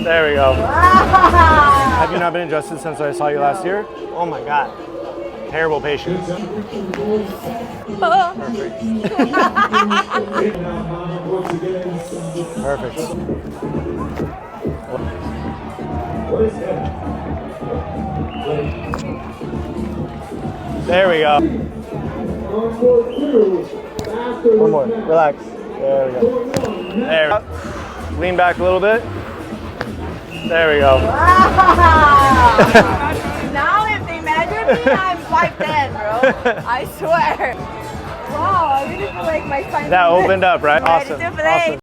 There we go. Wow. Have you not been adjusted since I saw you last year? Oh my God. Terrible patience. Perfect. There we go. One more. Relax. There we go. There we go. Lean back a little bit. There we go. Wow. Now if they measure me, I'm 5'10", bro. I swear. Wow, I really feel like my spine. That opened up, right? Ready Awesome. to play. Awesome.